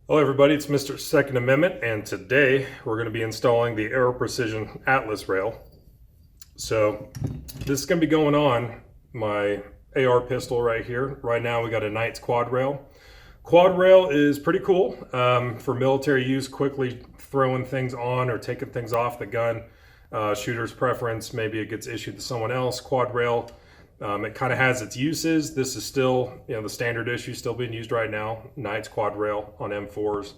Hello everybody, it's Mr. Second Amendment, and today we're going to be installing the Aero Precision Atlas rail. So this is going to be going on my AR pistol right here. Right now we got a Knights quad rail. Quad rail is pretty cool for military use, quickly throwing things on or taking things off the gun. Shooter's preference, maybe it gets issued to someone else. Quad rail, it kind of has its uses. This is still, the standard issue still being used right now. Knights quad rail on M4s.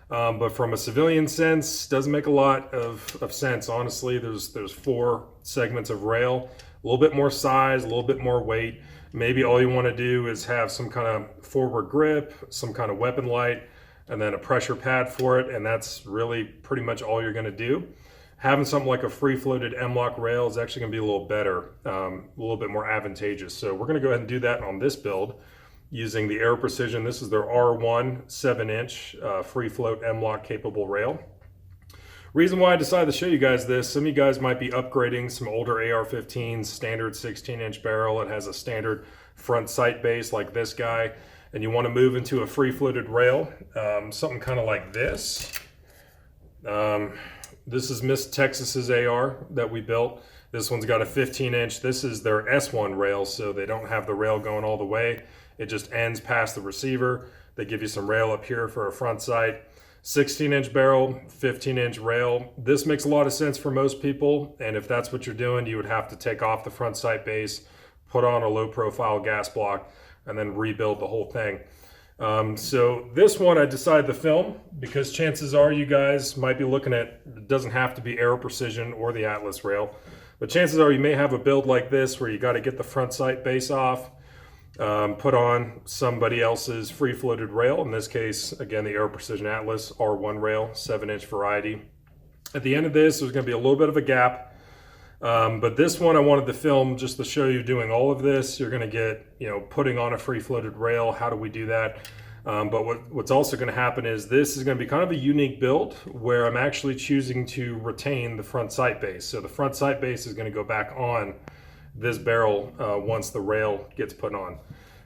But from a civilian sense, doesn't make a lot of sense. Honestly, there's 4 segments of rail, a little bit more size, a little bit more weight. Maybe all you want to do is have some kind of forward grip, some kind of weapon light, and then a pressure pad for it. And that's really pretty much all you're going to do. Having something like a free-floated M-LOK rail is actually going to be a little better, a little bit more advantageous. So we're going to go ahead and do that on this build using the Aero Precision. This is their R1 7-inch free-float M-LOK capable rail. Reason why I decided to show you guys this, some of you guys might be upgrading some older AR-15s, standard 16-inch barrel. It has a standard front sight base like this guy, and you want to move into a free-floated rail, something kind of like this. This is Miss Texas's AR that we built. This one's got a 15-inch. This is their S1 rail, so they don't have the rail going all the way. It just ends past the receiver. They give you some rail up here for a front sight. 16-inch barrel, 15-inch rail. This makes a lot of sense for most people, and if that's what you're doing, you would have to take off the front sight base, put on a low-profile gas block, and then rebuild the whole thing. So this one I decided to film because chances are you guys might be looking at, it doesn't have to be Aero Precision or the Atlas rail, but chances are you may have a build like this where you got to get the front sight base off, put on somebody else's free-floated rail. In this case, again, the Aero Precision Atlas R1 rail, 7-inch variety. At the end of this, there's going to be a little bit of a gap. But this one I wanted to film just to show you doing all of this. You're going to get, putting on a free-floated rail. How do we do that? But what's also going to happen is this is going to be kind of a unique build where I'm actually choosing to retain the front sight base. So the front sight base is going to go back on this barrel once the rail gets put on.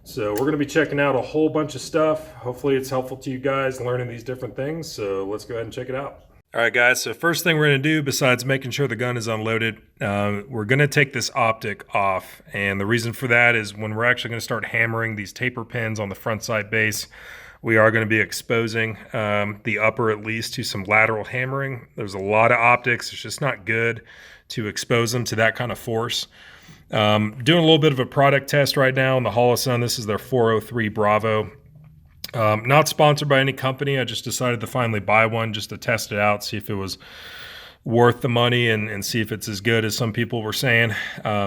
So we're going to be checking out a whole bunch of stuff. Hopefully it's helpful to you guys learning these different things. So let's go ahead and check it out. All right, guys, so first thing we're going to do, besides making sure the gun is unloaded, we're going to take this optic off. And the reason for that is when we're actually going to start hammering these taper pins on the front sight base, we are going to be exposing the upper at least to some lateral hammering. There's a lot of optics. It's just not good to expose them to that kind of force. Doing a little bit of a product test right now on the Holosun. This is their 403 Bravo. Not sponsored by any company. I just decided to finally buy one just to test it out, see if it was worth the money and see if it's as good as some people were saying.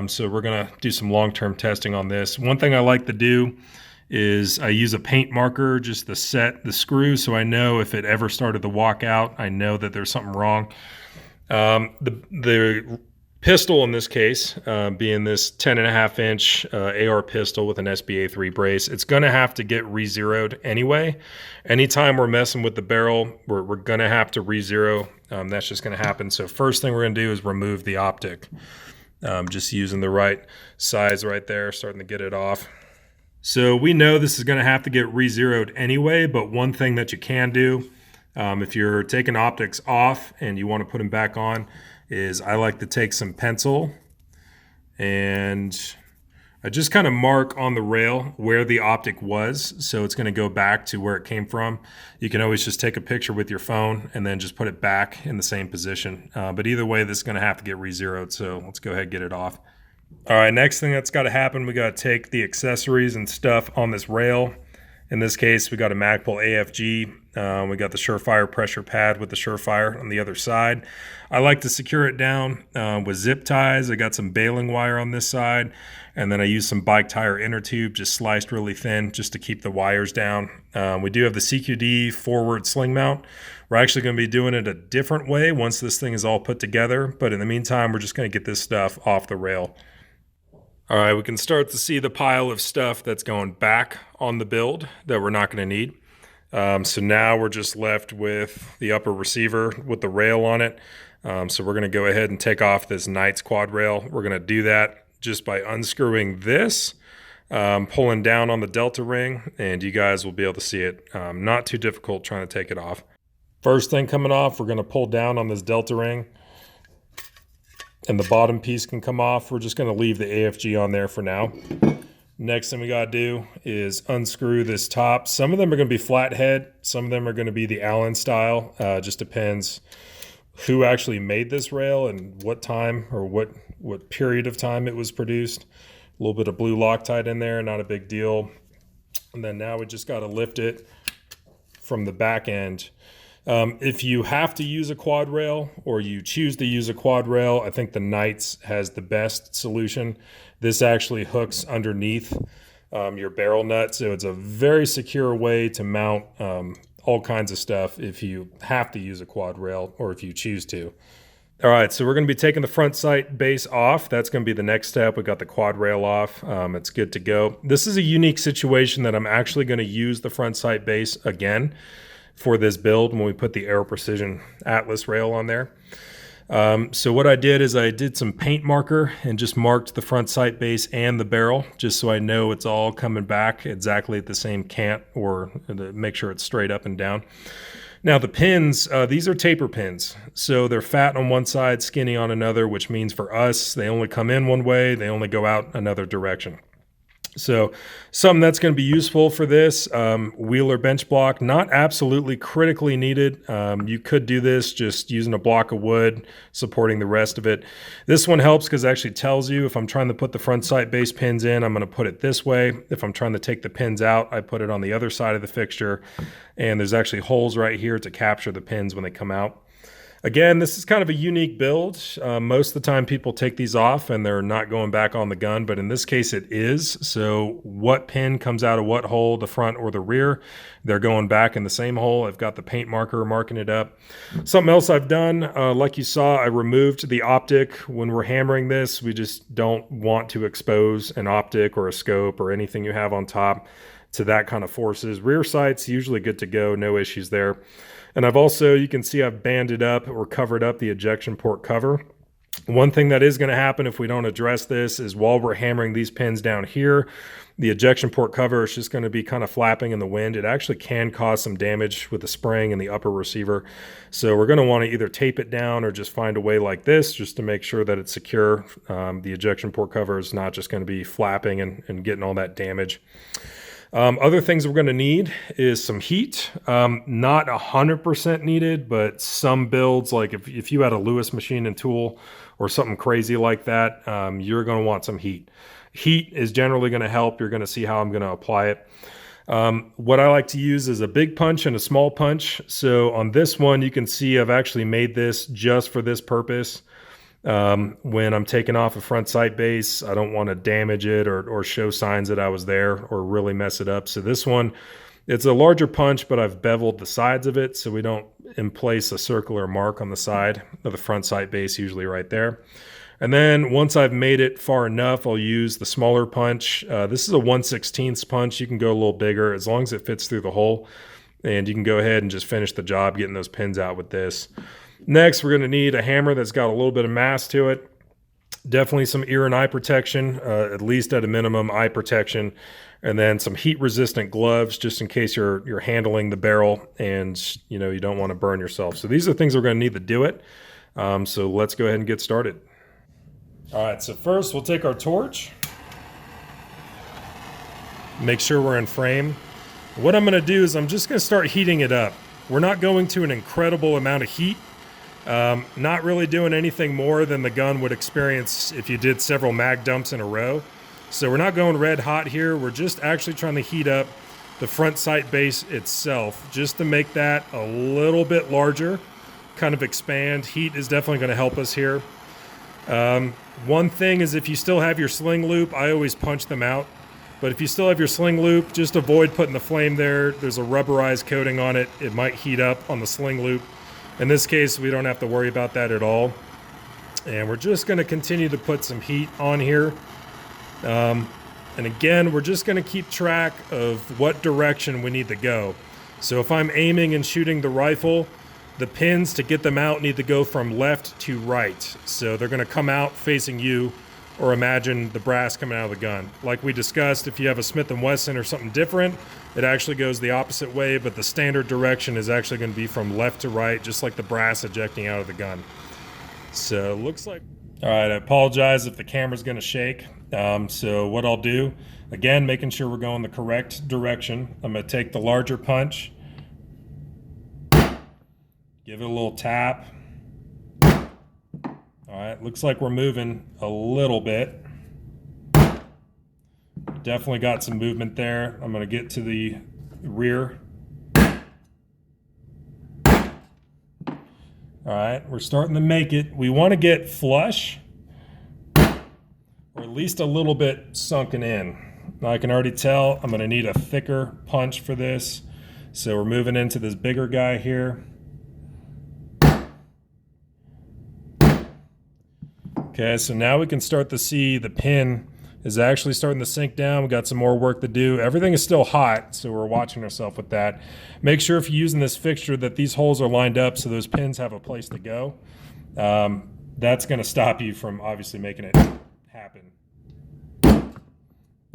So we're going to do some long-term testing on this. One thing I like to do is I use a paint marker just to set the screw so I know if it ever started to walk out, I know that there's something wrong. The pistol in this case, being this 10.5-inch AR pistol with an SBA3 brace, it's going to have to get re-zeroed anyway. Anytime we're messing with the barrel, we're going to have to re-zero. That's just going to happen. So first thing we're going to do is remove the optic. Just using the right size right there, starting to get it off. So we know this is going to have to get re-zeroed anyway, but one thing that you can do, if you're taking optics off and you want to put them back on, is I like to take some pencil and I just kind of mark on the rail where the optic was, so it's going to go back to where it came from. You can always just take a picture with your phone and then just put it back in the same position. But either way, this is going to have to get re-zeroed, so let's go ahead and get it off. All right, next thing that's got to happen, we got to take the accessories and stuff on this rail. In this case, we got a Magpul AFG. We got the Surefire pressure pad with the Surefire on the other side. I like to secure it down with zip ties. I got some baling wire on this side, and then I use some bike tire inner tube just sliced really thin just to keep the wires down. We do have the CQD forward sling mount. We're actually going to be doing it a different way once this thing is all put together, but in the meantime, we're just going to get this stuff off the rail. All right, we can start to see the pile of stuff that's going back on the build that we're not going to need. So now we're just left with the upper receiver with the rail on it. So we're going to go ahead and take off this Knights quad rail. We're going to do that just by unscrewing this pulling down on the delta ring, and you guys will be able to see it. Not too difficult trying to take it off. First thing coming off, we're going to pull down on this delta ring, and the bottom piece can come off. We're just going to leave the AFG on there for now. Next thing we got to do is unscrew this top. Some of them are going to be flathead. Some of them are going to be the Allen style. Just depends who actually made this rail and what time or what period of time it was produced. A little bit of blue Loctite in there, not a big deal. And then now we just got to lift it from the back end. If you have to use a quad rail or you choose to use a quad rail, I think the Knights has the best solution. This actually hooks underneath your barrel nut, so it's a very secure way to mount all kinds of stuff if you have to use a quad rail or if you choose to. All right, so we're going to be taking the front sight base off. That's going to be the next step. We got the quad rail off. It's good to go. This is a unique situation that I'm actually going to use the front sight base again for this build when we put the Aero Precision Atlas rail on there. So what I did is I did some paint marker and just marked the front sight base and the barrel just so I know it's all coming back exactly at the same cant, or to make sure it's straight up and down. Now the pins, these are taper pins. So they're fat on one side, skinny on another, which means for us, they only come in one way, they only go out another direction. So something that's going to be useful for this, wheeler bench block, not absolutely critically needed. You could do this just using a block of wood, supporting the rest of it. This one helps because it actually tells you if I'm trying to put the front sight base pins in, I'm going to put it this way. If I'm trying to take the pins out, I put it on the other side of the fixture. And there's actually holes right here to capture the pins when they come out. Again, this is kind of a unique build. Most of the time people take these off and they're not going back on the gun, but in this case it is. So what pin comes out of what hole, the front or the rear, they're going back in the same hole. I've got the paint marker marking it up. Something else I've done, like you saw, I removed the optic. When we're hammering this, we just don't want to expose an optic or a scope or anything you have on top to that kind of forces. Rear sight's usually good to go, no issues there. And I've also, you can see I've banded up or covered up the ejection port cover. One thing that is going to happen if we don't address this is while we're hammering these pins down here, the ejection port cover is just going to be kind of flapping in the wind. It actually can cause some damage with the spring and the upper receiver. So we're going to want to either tape it down or just find a way like this just to make sure that it's secure. The ejection port cover is not just going to be flapping and getting all that damage. Other things we're going to need is some heat. Not 100% needed, but some builds, like if you had a Lewis machine and tool or something crazy like that, you're going to want some heat. Heat is generally going to help. You're going to see how I'm going to apply it. What I like to use is a big punch and a small punch. So on this one, you can see I've actually made this just for this purpose. When I'm taking off a front sight base, I don't want to damage it or show signs that I was there or really mess it up. So this one, it's a larger punch, but I've beveled the sides of it so we don't place a circular mark on the side of the front sight base, usually right there. And then once I've made it far enough, I'll use the smaller punch. This is a 1/16 punch. You can go a little bigger as long as it fits through the hole. And you can go ahead and just finish the job getting those pins out with this. Next, we're going to need a hammer that's got a little bit of mass to it. Definitely some ear and eye protection, at least at a minimum eye protection. And then some heat-resistant gloves just in case you're handling the barrel and you don't want to burn yourself. So these are things we're going to need to do it. So let's go ahead and get started. All right, so first we'll take our torch. Make sure we're in frame. What I'm going to do is I'm just going to start heating it up. We're not going to an incredible amount of heat. Not really doing anything more than the gun would experience if you did several mag dumps in a row. So we're not going red hot here. We're just actually trying to heat up the front sight base itself just to make that a little bit larger, kind of expand. Heat is definitely going to help us here. One thing is if you still have your sling loop, I always punch them out. But if you still have your sling loop, just avoid putting the flame there. There's a rubberized coating on it. It might heat up on the sling loop. In this case, we don't have to worry about that at all. And we're just going to continue to put some heat on here. And again, we're just going to keep track of what direction we need to go. So if I'm aiming and shooting the rifle, the pins to get them out need to go from left to right. So they're going to come out facing you or imagine the brass coming out of the gun. Like we discussed, if you have a Smith & Wesson or something different, it actually goes the opposite way, but the standard direction is actually going to be from left to right, just like the brass ejecting out of the gun. So it looks like... All right, I apologize if the camera's going to shake. So what I'll do, again, making sure we're going the correct direction, I'm going to take the larger punch, give it a little tap. All right, looks like we're moving a little bit. Definitely got some movement there. I'm going to get to the rear. All right, we're starting to make it. We want to get flush, or at least a little bit sunken in. Now I can already tell I'm going to need a thicker punch for this. So we're moving into this bigger guy here. Okay, so now we can start to see the pin is actually starting to sink down. We got some more work to do. Everything is still hot, so we're watching ourselves with that. Make sure if you're using this fixture that these holes are lined up so those pins have a place to go. That's going to stop you from obviously making it happen.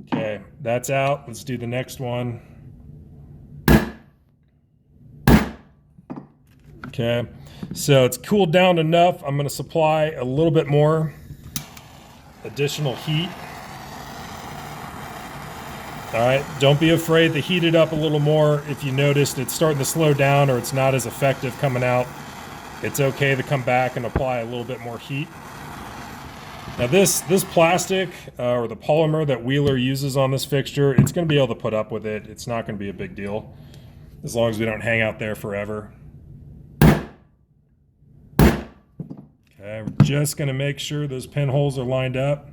Okay, that's out. Let's do the next one. Okay, so it's cooled down enough. I'm going to supply a little bit more additional heat. All right, don't be afraid to heat it up a little more. If you noticed it's starting to slow down or it's not as effective coming out, it's okay to come back and apply a little bit more heat. Now this plastic or the polymer that Wheeler uses on this fixture, it's going to be able to put up with it. It's not going to be a big deal as long as we don't hang out there forever. Okay, we're just going to make sure those pinholes are lined up.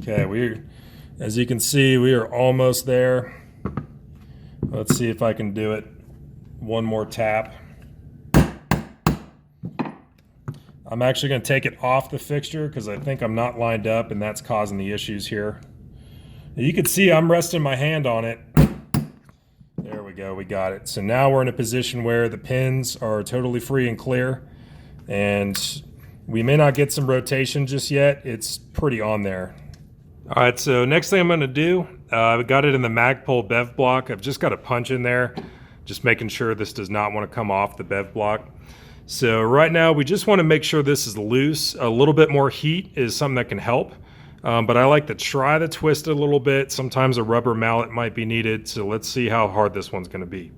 Okay, as you can see, we are almost there. Let's see if I can do it. One more tap. I'm actually going to take it off the fixture because I think I'm not lined up and that's causing the issues here. You can see I'm resting my hand on it. There we go, we got it. So now we're in a position where the pins are totally free and clear, and we may not get some rotation just yet. It's pretty on there. All right, so next thing I'm going to do, I got it in the Magpul bev block. I've just got a punch in there, just making sure this does not want to come off the bev block. So right now we just want to make sure this is loose. A little bit more heat is something that can help, but I like to try to twist it a little bit. Sometimes a rubber mallet might be needed, so let's see how hard this one's going to be.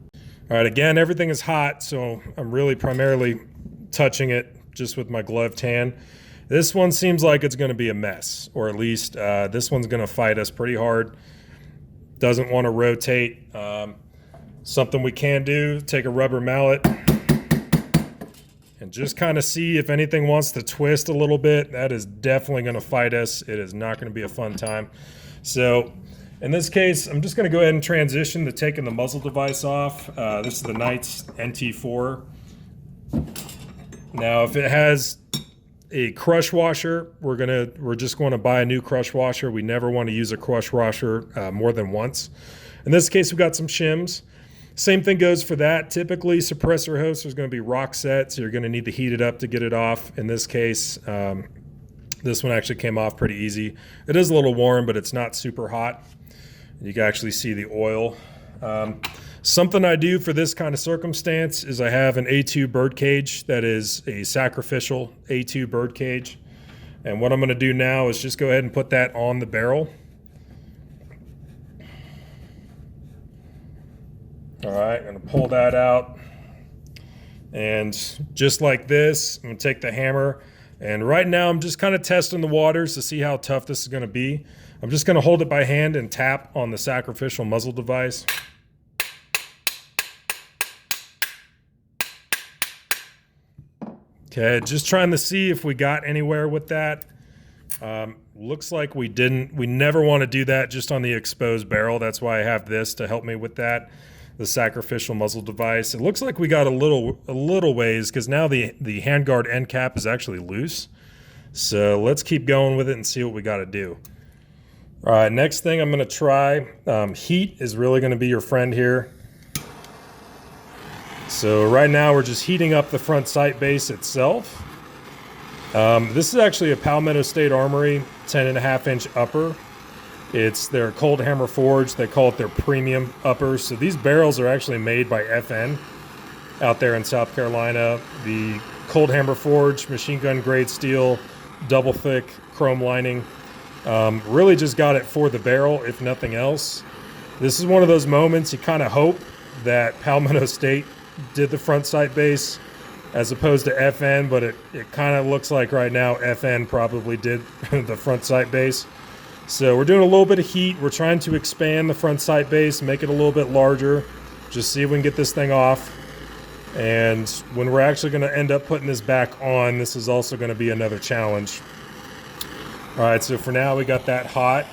All right, again, everything is hot, so I'm really primarily touching it just with my gloved hand. This one seems like it's going to be a mess, or at least this one's going to fight us pretty hard. Doesn't want to rotate. Something we can do, take a rubber mallet and just kind of see if anything wants to twist a little bit. That is definitely going to fight us. It is not going to be a fun time. So in this case, I'm just going to go ahead and transition to taking the muzzle device off. This is the Knights NT4. Now, if it has a crush washer, we're just going to buy a new crush washer. We never want to use a crush washer more than once. In this case, we've got some shims. Same thing goes for that. Typically, suppressor host is going to be rock set, so you're going to need to heat it up to get it off. In this case, this one actually came off pretty easy. It is a little warm, but it's not super hot. You can actually see the oil. Something I do for this kind of circumstance is I have an A2 bird cage that is a sacrificial A2 bird cage. And what I'm going to do now is just go ahead and put that on the barrel. All right, I'm going to pull that out. And just like this, I'm going to take the hammer. And right now I'm just kind of testing the waters to see how tough this is going to be. I'm just going to hold it by hand and tap on the sacrificial muzzle device. Okay, just trying to see if we got anywhere with that. Looks like we didn't. We never want to do that just on the exposed barrel. That's why I have this to help me with that, the sacrificial muzzle device. It looks like we got a little ways because now the handguard end cap is actually loose. So let's keep going with it and see what we got to do. All right, next thing I'm going to try. Heat is really going to be your friend here. So right now we're just heating up the front sight base itself. This is actually a Palmetto State Armory 10.5-inch upper. It's their cold hammer forge. They call it their premium uppers. So these barrels are actually made by FN out there in South Carolina. The cold hammer forge, machine gun grade steel, double thick chrome lining. Really just got it for the barrel, if nothing else. This is one of those moments you kind of hope that Palmetto State did the front sight base as opposed to FN, but it kind of looks like right now FN probably did the front sight base. So we're doing a little bit of heat. We're trying to expand the front sight base, make it a little bit larger, just see if we can get this thing off. And when we're actually going to end up putting this back on, this is also going to be another challenge. All right, so for now we got that hot.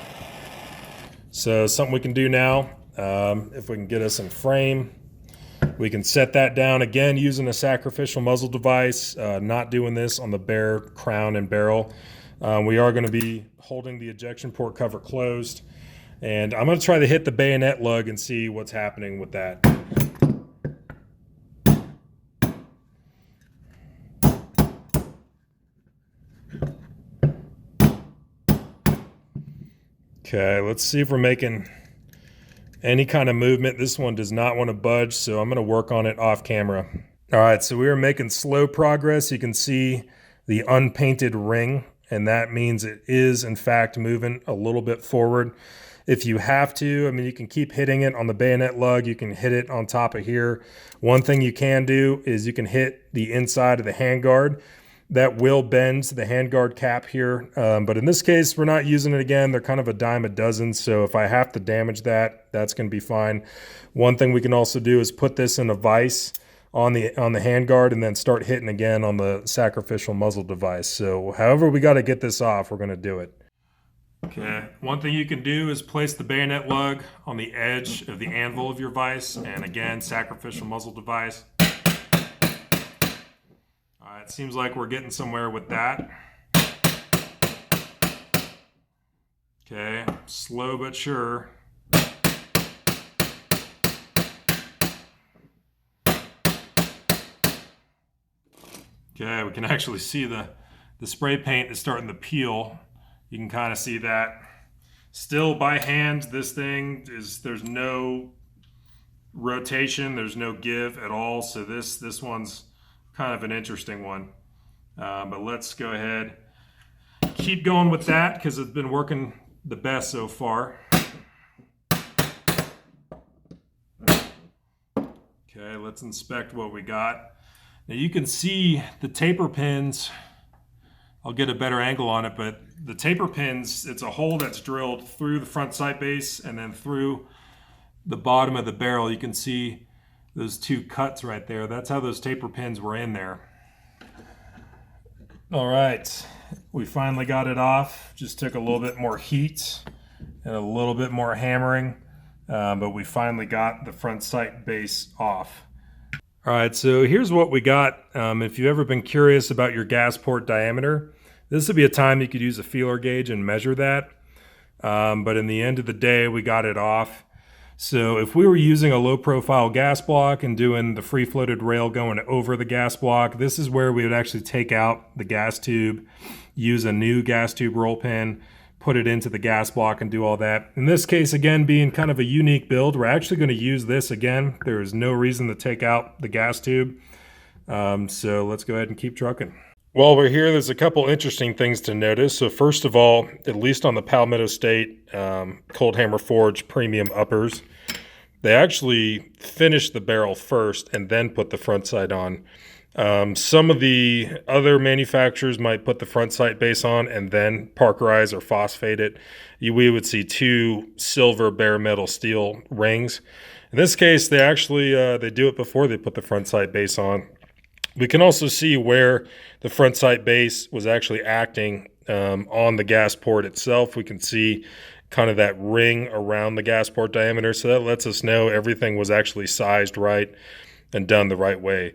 So something we can do now, if we can get us in frame, we can set that down again using a sacrificial muzzle device, not doing this on the bare crown and barrel. We are going to be holding the ejection port cover closed, and I'm going to try to hit the bayonet lug and see what's happening with that. Okay, let's see if we're making any kind of movement. This one does not want to budge, so I'm going to work on it off camera. All right, so we are making slow progress. You can see the unpainted ring, and that means it is in fact moving a little bit forward. If you have to, I mean, you can keep hitting it on the bayonet lug. You can hit it on top of here. One thing you can do is you can hit the inside of the handguard. That will bend the handguard cap here, but in this case, we're not using it again. They're kind of a dime a dozen, so if I have to damage that, that's going to be fine. One thing we can also do is put this in a vise on the handguard and then start hitting again on the sacrificial muzzle device. So however we got to get this off, we're going to do it. Okay, one thing you can do is place the bayonet lug on the edge of the anvil of your vise, and again, sacrificial muzzle device. It seems like we're getting somewhere with that. Okay, slow but sure. Okay, we can actually see the spray paint is starting to peel. You can kind of see that. Still by hand, this thing is, there's no rotation, there's no give at all. So this one's kind of an interesting one, but let's go ahead, keep going with that because it's been working the best so far. Okay, let's inspect what we got. Now you can see the taper pins. I'll get a better angle on it, but the taper pins, it's a hole that's drilled through the front sight base and then through the bottom of the barrel. You can see those two cuts right there. That's how those taper pins were in there. All right, we finally got it off. Just took a little bit more heat and a little bit more hammering, but we finally got the front sight base off. All right, so here's what we got. If you've ever been curious about your gas port diameter, this would be a time you could use a feeler gauge and measure that. But in the end of the day, we got it off. So if we were using a low profile gas block and doing the free floated rail going over the gas block, this is where we would actually take out the gas tube, use a new gas tube roll pin, put it into the gas block and do all that. In this case, again, being kind of a unique build, we're actually going to use this again. There is no reason to take out the gas tube. So let's go ahead and keep trucking. While we're here, there's a couple interesting things to notice. So first of all, at least on the Palmetto State Cold Hammer Forge premium uppers, they actually finished the barrel first and then put the front sight on. Some of the other manufacturers might put the front sight base on and then parkerize or phosphate it. We would see two silver bare metal steel rings. In this case, they actually they do it before they put the front sight base on. We can also see where the front sight base was actually acting on the gas port itself. We can see kind of that ring around the gas port diameter. So that lets us know everything was actually sized right and done the right way.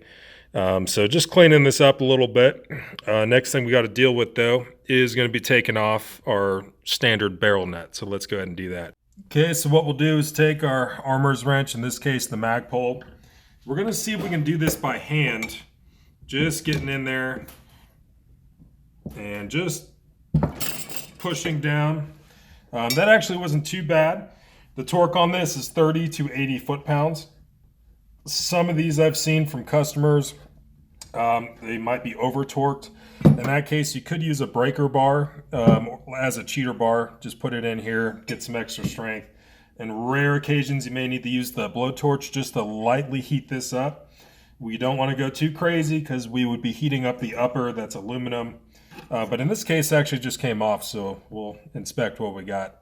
So just cleaning this up a little bit. Next thing we got to deal with, though, is going to be taking off our standard barrel nut. So let's go ahead and do that. Okay, so what we'll do is take our armor's wrench, in this case the Magpul. We're going to see if we can do this by hand. Just getting in there and just pushing down. That actually wasn't too bad. The torque on this is 30 to 80 foot-pounds. Some of these I've seen from customers, they might be over-torqued. In that case, you could use a breaker bar as a cheater bar. Just put it in here, get some extra strength. In rare occasions, you may need to use the blowtorch just to lightly heat this up. We don't want to go too crazy because we would be heating up the upper that's aluminum. But in this case, it actually just came off, so we'll inspect what we got.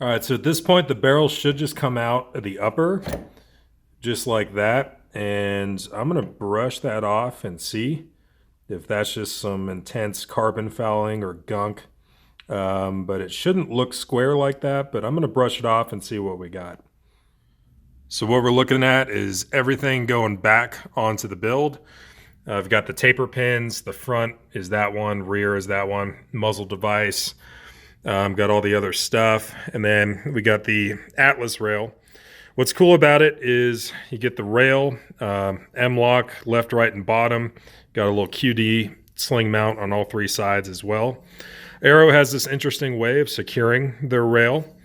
All right, so at this point, the barrel should just come out of the upper, just like that. And I'm gonna brush that off and see if that's just some intense carbon fouling or gunk. But it shouldn't look square like that, but I'm gonna brush it off and see what we got. So what we're looking at is everything going back onto the build. I've got the taper pins, the front is that one, rear is that one, muzzle device, got all the other stuff, and then we got the Atlas rail. What's cool about it is you get the rail, M-lock, left, right, and bottom, got a little QD sling mount on all three sides as well. Aero has this interesting way of securing their rail.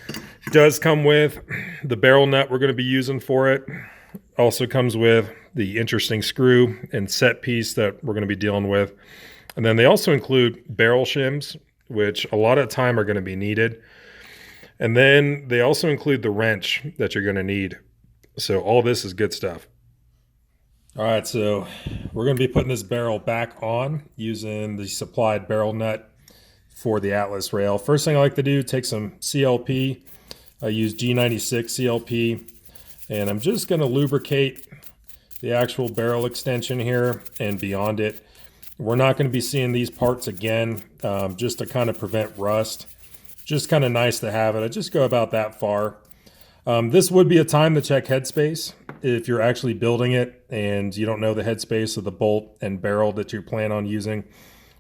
It does come with the barrel nut we're going to be using for it. Also comes with the interesting screw and set piece that we're going to be dealing with. And then they also include barrel shims, which a lot of the time are going to be needed. And then they also include the wrench that you're going to need. So all this is good stuff. All right, so we're going to be putting this barrel back on using the supplied barrel nut for the Atlas rail. First thing I like to do, take some CLP. I use G96 CLP, and I'm just going to lubricate the actual barrel extension here and beyond it. We're not going to be seeing these parts again, just to kind of prevent rust. Just kind of nice to have it. I just go about that far. This would be a time to check headspace if you're actually building it and you don't know the headspace of the bolt and barrel that you plan on using,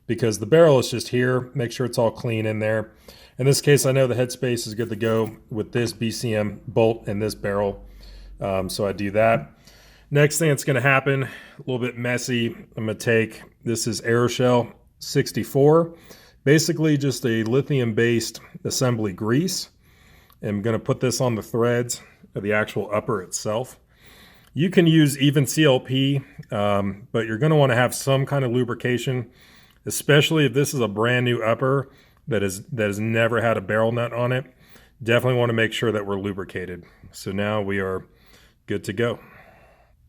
because the barrel is just here. Make sure it's all clean in there. In this case, I know the headspace is good to go with this BCM bolt and this barrel. So I do that. Next thing that's going to happen, a little bit messy, I'm going to take, this is Aeroshell 64, basically just a lithium-based assembly grease. I'm going to put this on the threads of the actual upper itself. You can use even CLP, but you're going to want to have some kind of lubrication, especially if this is a brand new upper that has never had a barrel nut on it. Definitely want to make sure that we're lubricated. So now we are good to go.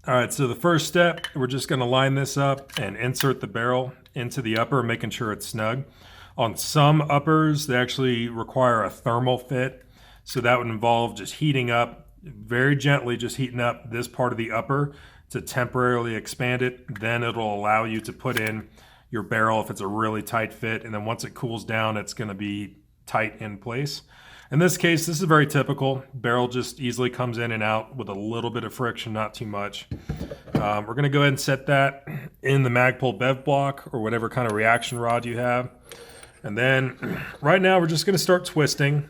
All right, so the first step, we're just going to line this up and insert the barrel into the upper, making sure it's snug. On some uppers, they actually require a thermal fit. So that would involve just heating up, very gently just heating up this part of the upper to temporarily expand it. Then it'll allow you to put in your barrel if it's a really tight fit. And then once it cools down, it's going to be tight in place. In this case, this is very typical. Barrel just easily comes in and out with a little bit of friction, not too much. We're going to go ahead and set that in the Magpul bev block or whatever kind of reaction rod you have. And then right now we're just going to start twisting.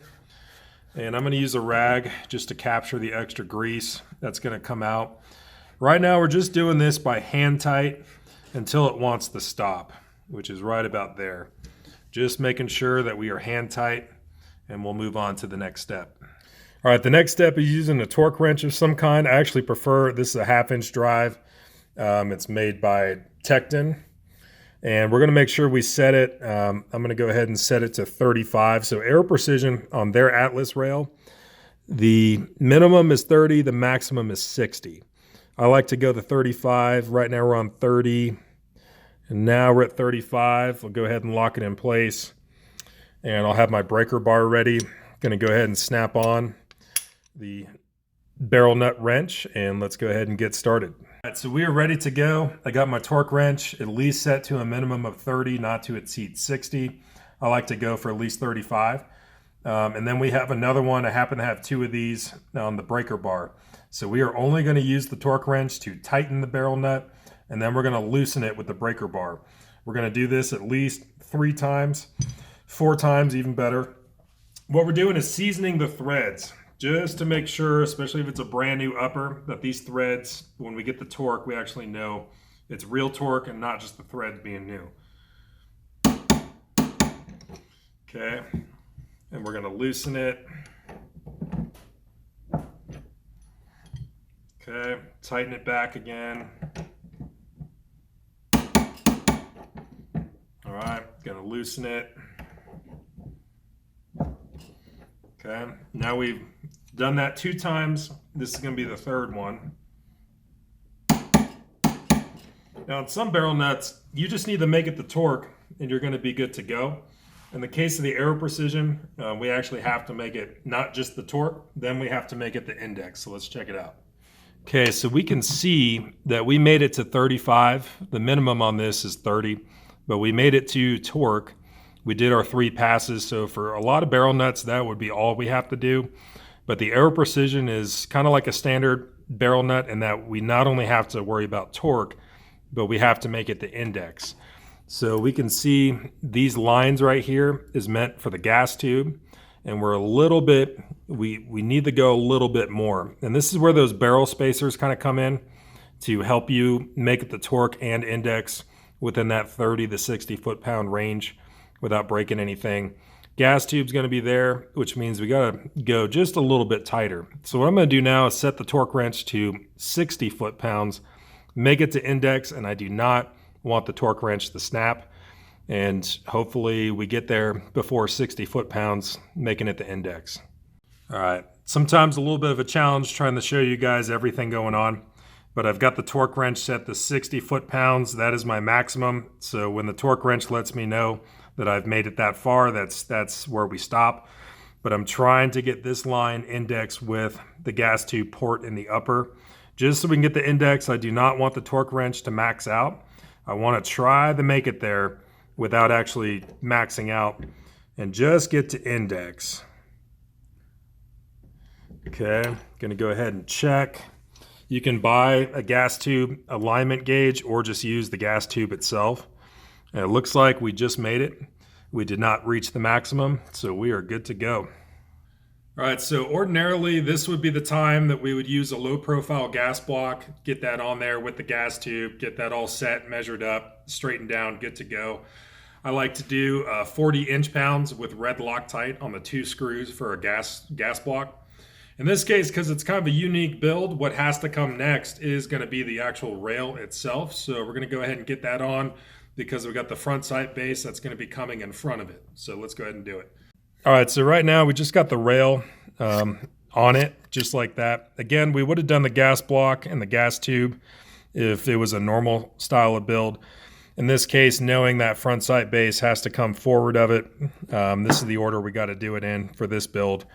And I'm going to use a rag just to capture the extra grease that's going to come out. Right now we're just doing this by hand tight until it wants to stop, which is right about there. Just making sure that we are hand tight, and we'll move on to the next step. All right, the next step is using a torque wrench of some kind. I actually prefer, this is a 1/2-inch drive. It's made by Tecton. And we're going to make sure we set it. I'm going to go ahead and set it to 35. So Aero Precision on their Atlas rail, the minimum is 30, the maximum is 60. I like to go to 35. Right now we're on 30. And now we're at 35. We'll go ahead and lock it in place. And I'll have my breaker bar ready. Going to go ahead and snap on the barrel nut wrench, and let's go ahead and get started. All right, so we are ready to go. I got my torque wrench at least set to a minimum of 30, not to exceed 60. I like to go for at least 35. And then we have another one. I happen to have 2 of these on the breaker bar. So we are only going to use the torque wrench to tighten the barrel nut, and then we're going to loosen it with the breaker bar. We're going to do this at least 3 times, 4 times, even better. What we're doing is seasoning the threads, just to make sure, especially if it's a brand new upper, that these threads, when we get the torque, we actually know it's real torque and not just the threads being new. Okay, and we're going to loosen it. Okay, tighten it back again. All right, going to loosen it. Okay, now we've done that 2 times. This is going to be the 3rd one. Now, in some barrel nuts, you just need to make it the torque and you're going to be good to go. In the case of the Aero Precision, we actually have to make it not just the torque, then we have to make it the index. So let's check it out. Okay, so we can see that we made it to 35. The minimum on this is 30, but we made it to torque. We did our 3 passes, so for a lot of barrel nuts, that would be all we have to do. But the Aero Precision is kind of like a standard barrel nut in that we not only have to worry about torque, but we have to make it the index. So we can see these lines right here is meant for the gas tube, and we're a little bit, we need to go a little bit more. And this is where those barrel spacers kind of come in to help you make it the torque and index within that 30 to 60 foot-pound range without breaking anything. Gas tube's going to be there, which means we got to go just a little bit tighter. So what I'm going to do now is set the torque wrench to 60 foot-pounds, make it to index, and I do not want the torque wrench to snap. And hopefully we get there before 60 foot-pounds, making it the index. All right, sometimes a little bit of a challenge trying to show you guys everything going on, but I've got the torque wrench set to 60 foot-pounds. That is my maximum. So when the torque wrench lets me know that I've made it that far, that's where we stop. But I'm trying to get this line indexed with the gas tube port in the upper. Just so we can get the index, I do not want the torque wrench to max out. I want to try to make it there without actually maxing out and just get to index. Okay, gonna go ahead and check. You can buy a gas tube alignment gauge or just use the gas tube itself. And it looks like we just made it. We did not reach the maximum, so we are good to go. All right, so ordinarily this would be the time that we would use a low profile gas block, get that on there with the gas tube, get that all set, measured up, straightened down, good to go. I like to do 40 inch-pounds with red Loctite on the 2 screws for a gas block. In this case, because it's kind of a unique build, what has to come next is going to be the actual rail itself. So we're going to go ahead and get that on because we've got the front sight base that's going to be coming in front of it. So let's go ahead and do it. All right, so right now we just got the rail on it, just like that. Again, we would have done the gas block and the gas tube if it was a normal style of build. In this case, knowing that front sight base has to come forward of it, this is the order we got to do it in for this build.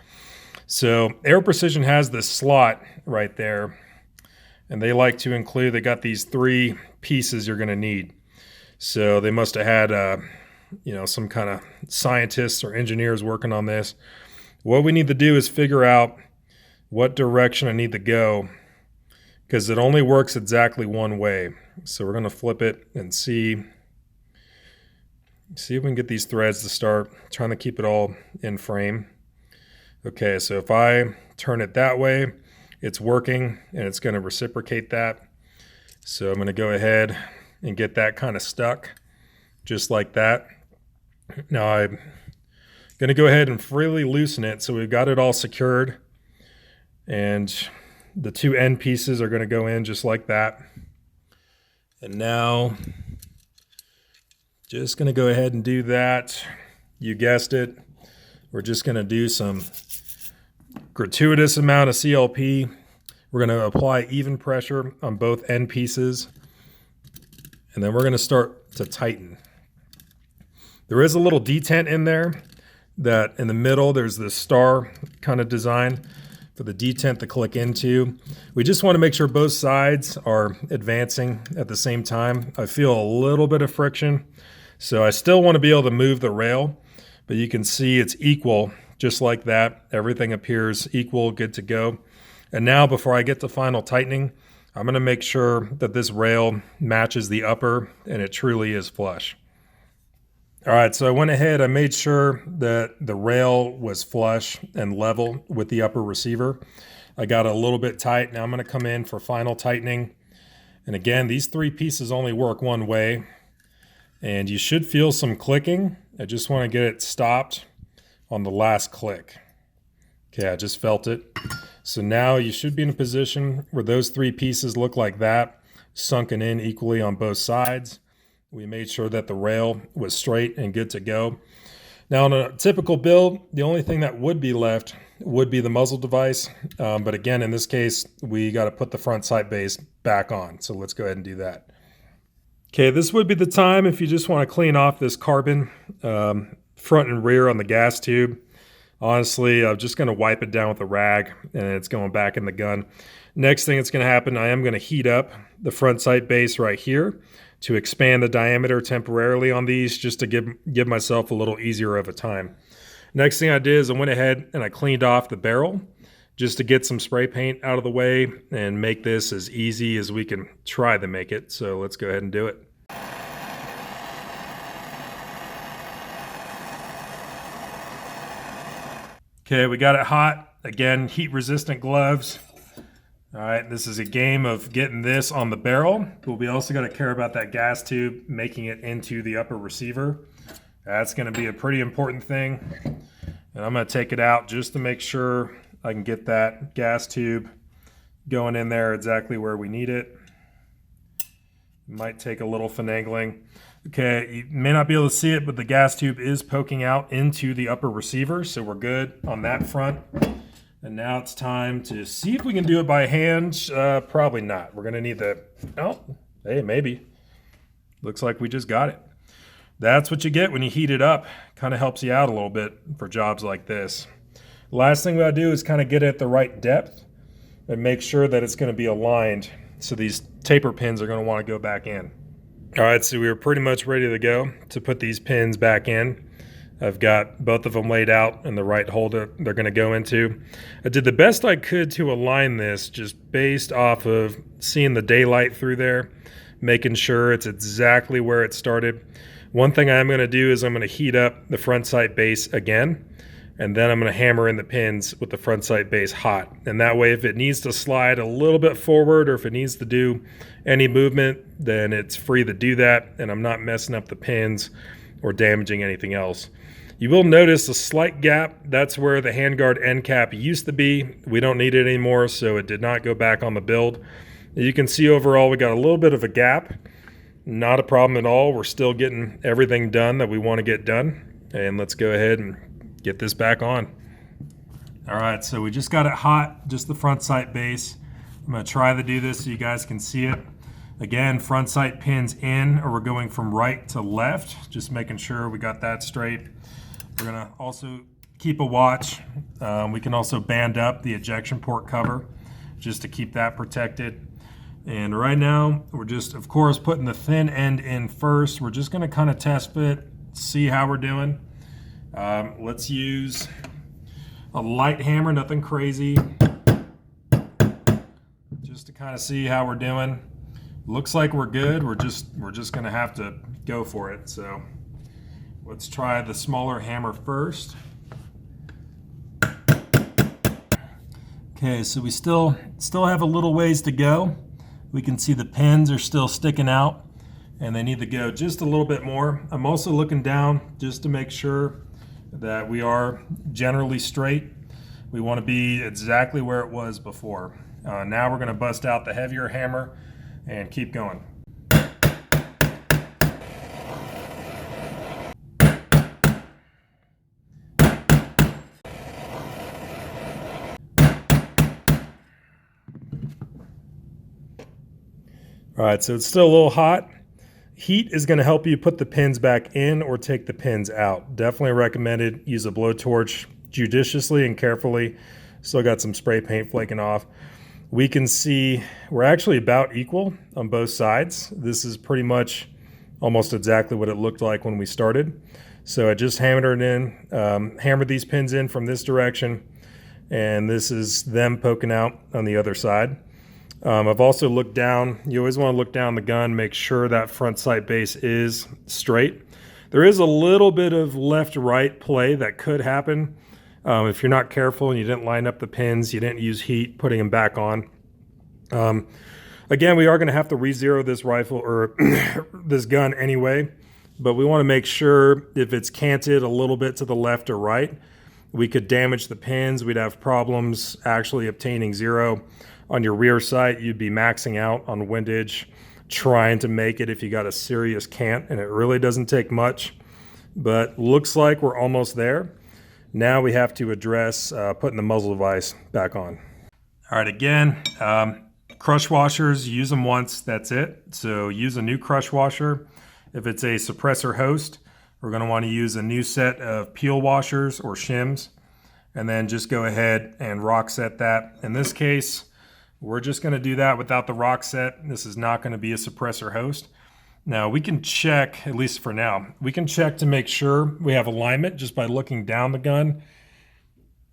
So Aero Precision has this slot right there, and they like to include, they got these 3 pieces you're going to need. So they must have had some kind of scientists or engineers working on this. What we need to do is figure out what direction I need to go, because it only works exactly one way. So we're going to flip it and see if we can get these threads to start, trying to keep it all in frame. Okay, so if I turn it that way, it's working and it's going to reciprocate that. So I'm going to go ahead and get that kind of stuck just like that. Now I'm going to go ahead and freely loosen it. So we've got it all secured, and the 2 end pieces are going to go in just like that. And now just going to go ahead and do that. You guessed it. We're just going to do some gratuitous amount of CLP. We're going to apply even pressure on both end pieces, and then we're going to start to tighten. There is a little detent in there that in the middle there's this star kind of design for the detent to click into. We just want to make sure both sides are advancing at the same time. I feel a little bit of friction, so I still want to be able to move the rail, but you can see it's equal just like that. Everything appears equal, good to go. And now before I get to final tightening, I'm going to make sure that this rail matches the upper and it truly is flush. All right, so I went ahead, I made sure that the rail was flush and level with the upper receiver. I got it a little bit tight. Now I'm going to come in for final tightening. And again, these 3 pieces only work one way, and you should feel some clicking I just want to get it stopped on the last click. Okay, I just felt it. So now you should be in a position where those three pieces look like that, sunken in equally on both sides. We made sure that the rail was straight and good to go. Now on a typical build, the only thing that would be left would be the muzzle device. But again, in this case, we got to put the front sight base back on. So let's go ahead and do that. Okay, this would be the time if you just want to clean off this carbon front and rear on the gas tube. Honestly, I'm just going to wipe it down with a rag and it's going back in the gun. Next thing that's going to happen, I am going to heat up the front sight base right here to expand the diameter temporarily on these just to give myself a little easier of a time. Next thing I did is I went ahead and I cleaned off the barrel just to get some spray paint out of the way and make this as easy as we can try to make it. So let's go ahead and do it. Okay, we got it hot. Again, heat resistant gloves. All right, this is a game of getting this on the barrel, but we also got to care about that gas tube, making it into the upper receiver. That's going to be a pretty important thing. And I'm going to take it out just to make sure I can get that gas tube going in there exactly where we need it. Might take a little finagling. Okay, you may not be able to see it, but the gas tube is poking out into the upper receiver, so we're good on that front. And now it's time to see if we can do it by hand. Probably not. We're gonna need the, oh, hey, maybe. Looks like we just got it. That's what you get when you heat it up. Kind of helps you out a little bit for jobs like this. The last thing we gotta do is kind of get it at the right depth and make sure that it's gonna be aligned. So these taper pins are gonna wanna go back in. All right, so we were pretty much ready to go to put these pins back in. I've got both of them laid out in the right hole that they're going to go into. I did the best I could to align this just based off of seeing the daylight through there, making sure it's exactly where it started. One thing I'm going to do is I'm going to heat up the front sight base again, and then I'm going to hammer in the pins with the front sight base hot. And that way, if it needs to slide a little bit forward or if it needs to do any movement, then it's free to do that, and I'm not messing up the pins or damaging anything else. You will notice a slight gap. That's where the handguard end cap used to be. We don't need it anymore, so it did not go back on the build. You can see overall we got a little bit of a gap. Not a problem at all. We're still getting everything done that we want to get done. And let's go ahead and get this back on. All right, so we just got it hot, just the front sight base. I'm going to try to do this so you guys can see it. Again, front sight pins in, or we're going from right to left, just making sure we got that straight. We're gonna also keep a watch. We can also band up the ejection port cover just to keep that protected. And right now, we're just, of course, putting the thin end in first. We're just gonna kind of test fit, see how we're doing. Let's use a light hammer, nothing crazy, just to kind of see how we're doing. Looks like we're good. We're just gonna have to go for it. So let's try the smaller hammer first. Okay, so we still have a little ways to go. We can see the pins are still sticking out and they need to go just a little bit more. I'm also looking down just to make sure that we are generally straight. We want to be exactly where it was before. Now we're gonna bust out the heavier hammer and keep going. All right, so it's still a little hot. Heat is going to help you put the pins back in or take the pins out. Definitely recommended. Use a blowtorch judiciously and carefully. Still got some spray paint flaking off. We can see we're actually about equal on both sides. This is pretty much almost exactly what it looked like when we started. So I just hammered it in, hammered these pins in from this direction, and this is them poking out on the other side. I've also looked down. You always want to look down the gun, make sure that front sight base is straight. There is a little bit of left-right play that could happen if you're not careful and you didn't line up the pins, you didn't use heat, putting them back on. Again, we are going to have to re-zero this rifle or this gun anyway. but we want to make sure if it's canted a little bit to the left or right, we could damage the pins. We'd have problems actually obtaining zero. On your rear sight, you'd be maxing out on windage, trying to make it if you got a serious cant, and it really doesn't take much, but looks like we're almost there. Now we have to address putting the muzzle device back on. All right, again, crush washers, use them once, that's it. So use a new crush washer. If it's a suppressor host, we're going to want to use a new set of peel washers or shims, and then just go ahead and rock set that. In this case, we're just going to do that without the rock set. This is not going to be a suppressor host. Now we can check, at least for now, we can check to make sure we have alignment just by looking down the gun.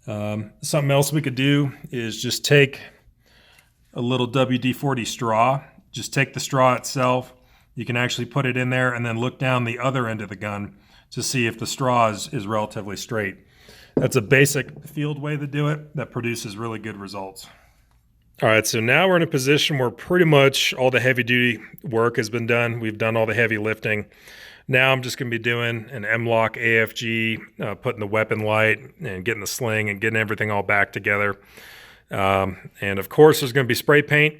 Something else we could do is just take a little WD-40 straw. Just take the straw itself. You can actually put it in there and then look down the other end of the gun to see if the straw is relatively straight. That's a basic field way to do it that produces really good results. All right, so now we're in a position where pretty much all the heavy duty work has been done. We've done all the heavy lifting. Now I'm just going to be doing an M-LOK AFG, putting the weapon light and getting the sling and getting everything all back together. And of course there's going to be spray paint.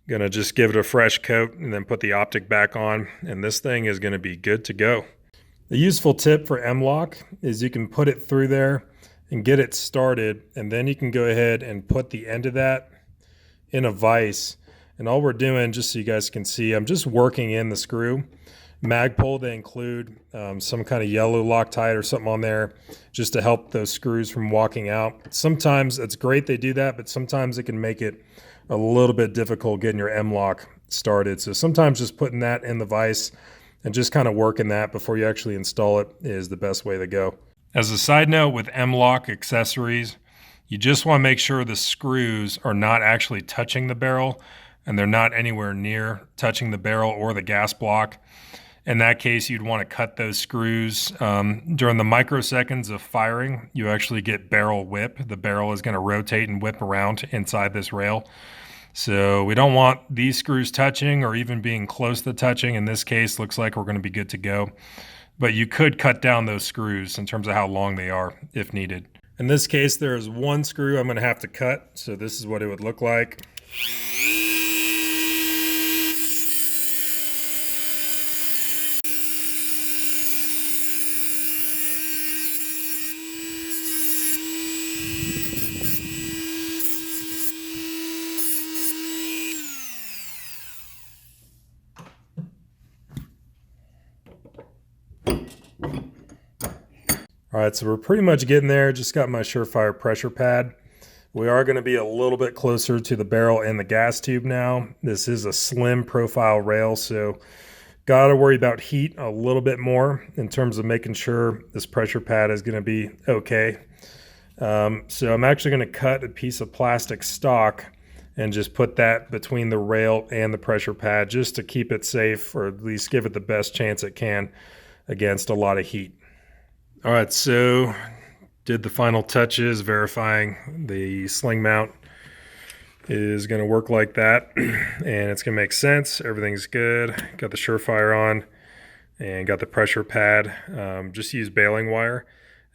Going to just give it a fresh coat and then put the optic back on, and this thing is going to be good to go. The useful tip for M-LOK is you can put it through there and get it started, and then you can go ahead and put the end of that in a vise. And all we're doing, just so you guys can see, I'm just working in the screw. Magpul, they include some kind of yellow Loctite or something on there just to help those screws from walking out. Sometimes it's great they do that, but sometimes it can make it a little bit difficult getting your M-LOK started. So sometimes just putting that in the vise and just kind of working that before you actually install it is the best way to go. As a side note, with M-LOK accessories, you just want to make sure the screws are not actually touching the barrel and they're not anywhere near touching the barrel or the gas block. In that case, you'd want to cut those screws. During the microseconds of firing, you actually get barrel whip. The barrel is going to rotate and whip around inside this rail. So we don't want these screws touching or even being close to touching. In this case, looks like we're going to be good to go. But you could cut down those screws in terms of how long they are if needed. In this case, there is one screw I'm going to have to cut. So this is what it would look like. All right, so we're pretty much getting there. Just got my Surefire pressure pad. We are going to be a little bit closer to the barrel and the gas tube now. This is a slim profile rail, so got to worry about heat a little bit more in terms of making sure this pressure pad is going to be okay. So I'm actually going to cut a piece of plastic stock and just put that between the rail and the pressure pad just to keep it safe, or at least give it the best chance it can against a lot of heat. All right, so did the final touches, verifying the sling mount is going to work like that, and it's going to make sense. Everything's good. Got the Surefire on and got the pressure pad. Just use baling wire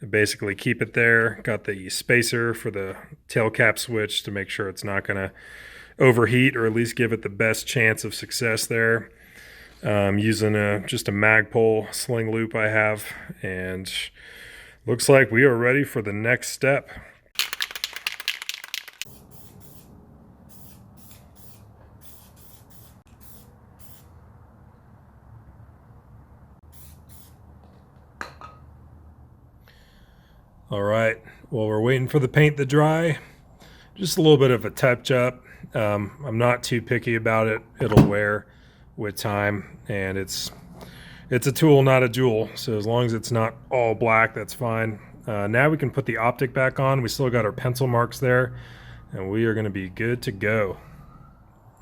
and basically keep it there. Got the spacer for the tail cap switch to make sure it's not going to overheat, or at least give it the best chance of success there. Using just a Magpul sling loop I have, and looks like we are ready for the next step. All right, well, we're waiting for the paint to dry. Just a little bit of a touch up. I'm not too picky about it. It'll wear with time, and it's a tool, not a jewel, so as long as it's not all black, that's fine. Now we can put the optic back on. We still got our pencil marks there, and we are going to be good to go.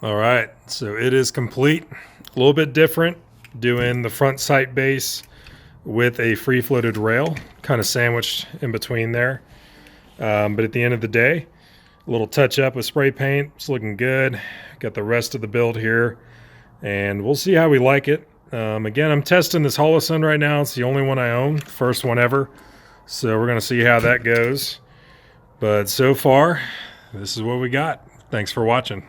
All right, so it is complete. A little bit different doing the front sight base with a free floated rail kind of sandwiched in between there, but at the end of the day, a little touch up with spray paint. It's looking good. Got the rest of the build here, and we'll see how we like it. Again, I'm testing this Holosun right now. It's the only one I own, first one ever. So we're going to see how that goes. But so far, this is what we got. Thanks for watching.